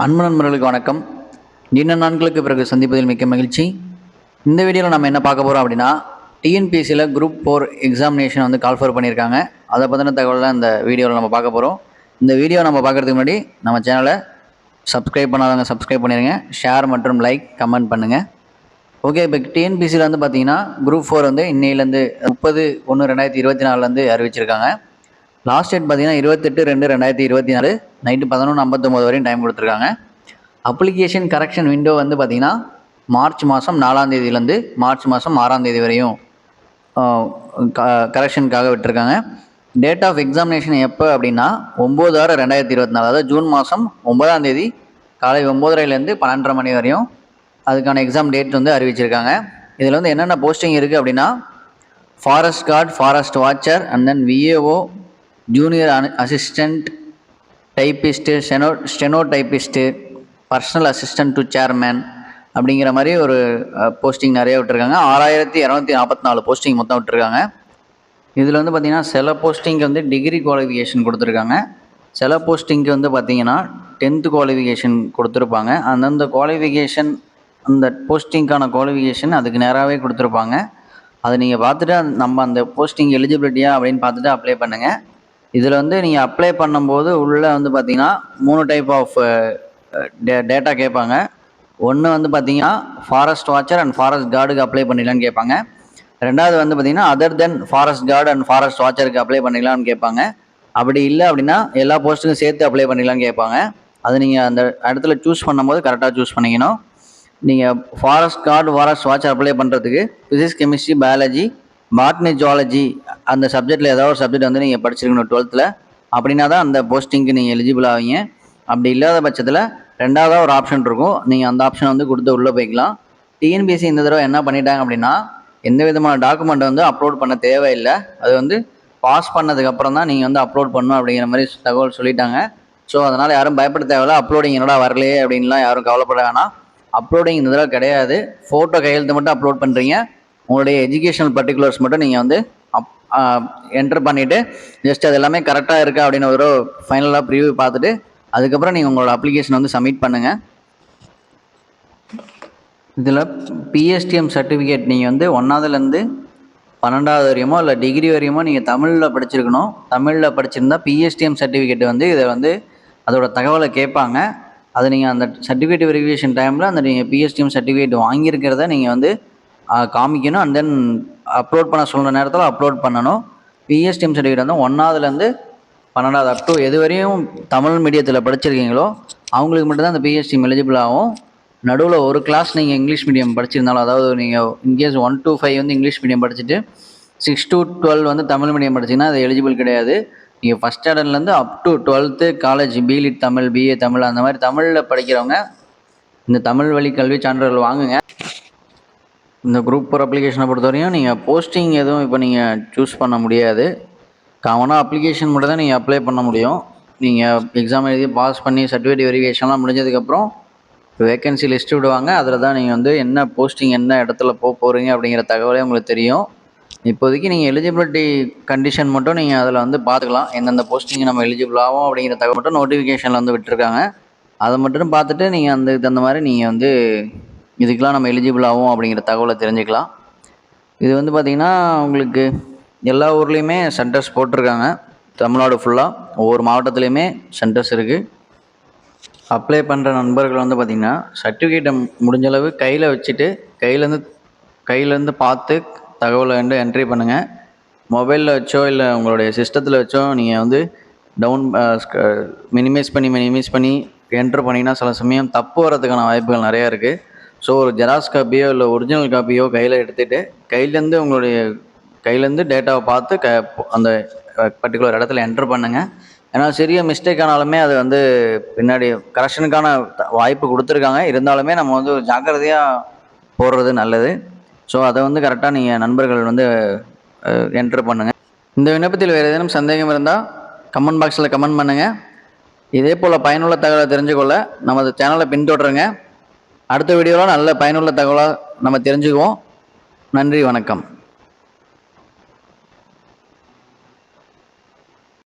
அன்பு நண்பர்களுக்கு வணக்கம். நீண்ட நாட்களுக்கு பிறகு சந்திப்பதில் மிக்க மகிழ்ச்சி. இந்த வீடியோவில் நம்ம என்ன பார்க்க போகிறோம் அப்படின்னா, டிஎன்பிஎஸ்சியில் குரூப் 4 எக்ஸாமினேஷன் வந்து கால்ஃபர் பண்ணியிருக்காங்க. அதை பற்றின தகவல் இந்த வீடியோவில் நம்ம பார்க்க போகிறோம். இந்த வீடியோ நம்ம பார்க்குறதுக்கு முன்னாடி நம்ம சேனலை சப்ஸ்கிரைப் பண்ணாதவங்க சப்ஸ்கிரைப் பண்ணிடுங்க. ஷேர் மற்றும் லைக் கமெண்ட் பண்ணுங்கள். ஓகே, இப்போ டிஎன்பிஎஸ்சியில் வந்து பார்த்தீங்கன்னா குரூப் 4 வந்து இன்னையிலேருந்து 30/1/2024 அறிவிச்சிருக்காங்க. லாஸ்ட் டேட் பார்த்தீங்கன்னா 28/2/2024 நைட்டு 11:59 வரையும் டைம் கொடுத்துருக்காங்க. அப்ளிகேஷன் கரெக்ஷன் விண்டோ வந்து பார்த்தீங்கன்னா மார்ச் மாதம் 4ஆம் தேதியிலேருந்து மார்ச் மாதம் 6ஆம் தேதி வரையும் கரெக்ஷனுக்காக விட்டுருக்காங்க. டேட் ஆஃப் எக்ஸாமினேஷன் எப்போ அப்படின்னா 9/6/2024, அதாவது ஜூன் மாதம் 9ஆம் தேதி காலை 9:30லேருந்து 12:30 மணி வரையும் அதுக்கான எக்ஸாம் டேட் வந்து அறிவிச்சிருக்காங்க. இதில் வந்து என்னென்ன போஸ்டிங் இருக்குது அப்படின்னா, forest guard, forest watcher, and then VAO, junior assistant typist, steno typist, personal assistant to chairman அப்படிங்கிற மாதிரி ஒரு போஸ்டிங் நிறைய விட்டுருக்காங்க. 6244 போஸ்டிங் மொத்தம் விட்டுருக்காங்க. இதில் வந்து பார்த்திங்கன்னா சில போஸ்டிங்க்கு வந்து டிகிரி குவாலிஃபிகேஷன் கொடுத்துருக்காங்க. சில போஸ்டிங்க்கு வந்து பார்த்திங்கன்னா 10th குவாலிஃபிகேஷன் கொடுத்துருப்பாங்க. அந்தந்த குவாலிஃபிகேஷன், அந்த போஸ்டிங்க்கான குவாலிஃபிகேஷன் அதுக்கு நேராகவே கொடுத்துருப்பாங்க. அதை நீங்கள் பார்த்துட்டு நம்ம அந்த போஸ்டிங் எலிஜிபிலிட்டியா அப்படின்னு பார்த்துட்டு அப்ளை பண்ணுங்கள். இதில் வந்து நீங்கள் அப்ளை பண்ணும்போது உள்ளே வந்து பார்த்தீங்கன்னா 3 டைப் ஆஃப் டேட்டா கேட்பாங்க. ஒன்று வந்து பார்த்தீங்கன்னா ஃபாரஸ்ட் வாட்சர் அண்ட் ஃபாரஸ்ட் கார்டுக்கு அப்ளை பண்ணிடலான்னு கேட்பாங்க. ரெண்டாவது வந்து பார்த்தீங்கன்னா other than forest guard and forest வாட்சருக்கு அப்ளை பண்ணிடலான்னு கேட்பாங்க. அப்படி இல்லை அப்படின்னா எல்லா போஸ்ட்டுக்கும் சேர்த்து அப்ளை பண்ணிடலான்னு கேட்பாங்க. அது நீங்கள் அந்த இடத்துல சூஸ் பண்ணும்போது கரெக்டாக சூஸ் பண்ணிக்கணும். நீங்கள் forest guard, forest watcher apply பண்ணுறதுக்கு physics, chemistry, biology, botany, zoology அந்த சப்ஜெக்டில் ஏதாவது ஒரு சப்ஜெக்ட் வந்து நீங்கள் படிச்சிருக்கணும் 12th. அப்படின்னா தான் அந்த போஸ்டிங்க்கு நீங்கள் எலிஜிபிள் ஆவீங்க. அப்படி இல்லாத பட்சத்தில் ரெண்டாவதாக ஒரு ஆப்ஷன் இருக்கும். நீங்கள் அந்த ஆப்ஷன் வந்து கொடுத்து உள்ளே போய்க்கலாம். டிஎன்பிஎஸ்சி இந்த தடவை என்ன பண்ணிட்டாங்க அப்படின்னா, எந்த விதமான டாக்குமெண்ட்டை வந்து அப்லோட் பண்ண தேவையில்லை. அது வந்து பாஸ் பண்ணதுக்கப்புறம் தான் நீங்கள் வந்து அப்லோட் பண்ணணும் அப்படிங்கிற மாதிரி தகவல் சொல்லிட்டாங்க. ஸோ அதனால் யாரும் பயப்பட தேவையில்லை. அப்லோடிங் என்னடா வரலையே அப்படின்லாம் யாரும் கவலைப்பட வேணாம். அப்லோடிங் இந்த தடவை கிடையாது. ஃபோட்டோ கையெழுத்து மட்டும் அப்லோட் பண்ணுறீங்க. உங்களுடைய எஜுகேஷனல் பர்டிகுலர்ஸ் மட்டும் நீங்கள் வந்து என்டர் பண்ணிவிட்டு ஜஸ்ட் அது எல்லாமே கரெக்டாக இருக்கா அப்படின்னு ஒரு ஃபைனலாக ப்ரிவியூ பார்த்துட்டு அதுக்கப்புறம் நீங்கள் உங்களோட அப்ளிகேஷன் வந்து சப்மிட் பண்ணுங்கள். இதில் பிஎஸ்டிஎம் சர்டிஃபிகேட் நீங்கள் வந்து 1ஆவதுலேருந்து 12ஆவது வரையுமோ இல்லை டிகிரி வரையுமோ நீங்கள் தமிழில் படிச்சிருக்கணும். தமிழில் படிச்சிருந்தால் பிஎஸ்டிஎம் சர்டிஃபிகேட் வந்து இதை வந்து அதோட தகவலை கேட்பாங்க. அது நீங்கள் அந்த சர்டிஃபிகேட் வெரிஃபிகேஷன் டைமில் அந்த நீங்கள் பிஎஸ்டிஎம் சர்டிஃபிகேட் வாங்கியிருக்கிறத நீங்கள் வந்து காமிக்கணும். அண்ட் தென் அப்லோட் பண்ண சொல்கிற நேரத்தில் அப்லோட் பண்ணணும். பிஎஸ்டிஎம் சர்டிஃபிகேட் வந்து 1ஆவதுலேருந்து 12ஆவது அப் டு எது வரையும் தமிழ் மீடியத்தில் படிச்சிருக்கீங்களோ அவங்களுக்கு மட்டும்தான் அந்த பிஎஸ்டிஎம் எலிஜிபிள் ஆகும். நடுவில் ஒரு கிளாஸ் நீங்கள் இங்கிலீஷ் மீடியம் படிச்சிருந்தாலும், அதாவது நீங்கள் இன்கேஸ் 1 to 5 வந்து இங்கிலீஷ் மீடியம் படிச்சுட்டு 6 to 12 வந்து தமிழ் மீடியம் படிச்சிங்கன்னா அது எலிஜிபிள் கிடையாது. நீங்கள் ஃபஸ்ட் ஸ்டாண்டர்ட்லேருந்து up to 12th college B Lit Tamil, BA Tamil அந்த மாதிரி தமிழில் படிக்கிறவங்க இந்த தமிழ் வழி கல்வி சான்றிதழ் வாங்குங்க. இந்த குரூப் 4 அப்ளிகேஷனை பொறுத்தவரையும் நீங்கள் போஸ்டிங் எதுவும் இப்போ நீங்கள் சூஸ் பண்ண முடியாது. காமனாக அப்ளிகேஷன் மட்டும் தான் நீங்கள் அப்ளை பண்ண முடியும். நீங்கள் எக்ஸாம் எழுதி பாஸ் பண்ணி சர்டிஃபிகேட் வெரிஃபிகேஷன்லாம் முடிஞ்சதுக்கப்புறம் வேக்கன்சி லிஸ்ட் விடுவாங்க. அதில் தான் நீங்கள் வந்து என்ன போஸ்டிங், என்ன இடத்துல போகிறீங்க அப்படிங்கிற தகவலே உங்களுக்கு தெரியும். இப்போதைக்கு நீங்கள் எலிஜிபிலிட்டி கண்டிஷன் மட்டும் நீங்கள் அதில் வந்து பார்த்துக்கலாம். எந்தெந்த போஸ்டிங் நம்ம எலிஜிபிள் ஆகும் அப்படிங்கிற தகவல் மட்டும் நோட்டிஃபிகேஷனில் வந்து விட்டுருக்காங்க. அதை மட்டும் பார்த்துட்டு நீங்கள் அந்த தகுந்த மாதிரி நீங்கள் வந்து இதுக்கெலாம் நம்ம எலிஜிபிள் ஆகும் அப்படிங்கிற தகவலை தெரிஞ்சுக்கலாம். இது வந்து பார்த்திங்கன்னா உங்களுக்கு எல்லா ஊர்லேயுமே சென்டர்ஸ் போட்டிருக்காங்க. தமிழ்நாடு ஃபுல்லாக ஒவ்வொரு மாவட்டத்துலேயுமே சென்டர்ஸ் இருக்குது. அப்ளை பண்ணுற நண்பர்கள் வந்து பார்த்திங்கன்னா சர்டிஃபிகேட்டை முடிஞ்சளவு கையில் வச்சுட்டு கையிலேருந்து பார்த்து தகவலை வந்து என்ட்ரி பண்ணுங்கள். மொபைலில் வச்சோ இல்லை உங்களுடைய சிஸ்டத்தில் வச்சோ நீங்கள் வந்து மினிமைஸ் பண்ணி என்ட்ரு பண்ணிங்கன்னா சில சமயம் தப்பு வரதுக்கான வாய்ப்புகள் நிறையா இருக்குது. ஸோ ஒரு ஜெராக்ஸ் காப்பியோ இல்லை ஒரிஜினல் காப்பியோ கையில் எடுத்துகிட்டு கையிலேருந்து டேட்டாவை பார்த்து அந்த பர்டிகுலர் இடத்துல என்ட்ரு பண்ணுங்கள். ஏன்னா சிறிய மிஸ்டேக் ஆனாலுமே அது வந்து பின்னாடி கரெக்ஷனுக்கான வாய்ப்பு கொடுத்துருக்காங்க. இருந்தாலுமே நம்ம வந்து ஜாக்கிரதையாக போடுறது நல்லது. ஸோ அதை வந்து கரெக்டாக நீங்கள் நண்பர்கள் வந்து என்ட்ரு பண்ணுங்கள். இந்த விண்ணப்பத்தில் வேறு ஏதேனும் சந்தேகம் இருந்தால் கமெண்ட் பாக்ஸில் கமெண்ட் பண்ணுங்கள். இதே போல் பயனுள்ள தகவலை தெரிஞ்சுக்கொள்ள நமது சேனலை பின்தொடருங்க. அடுத்த வீடியோவில் நல்ல பயனுள்ள தகவலாக நம்ம தெரிஞ்சுக்குவோம். நன்றி, வணக்கம்.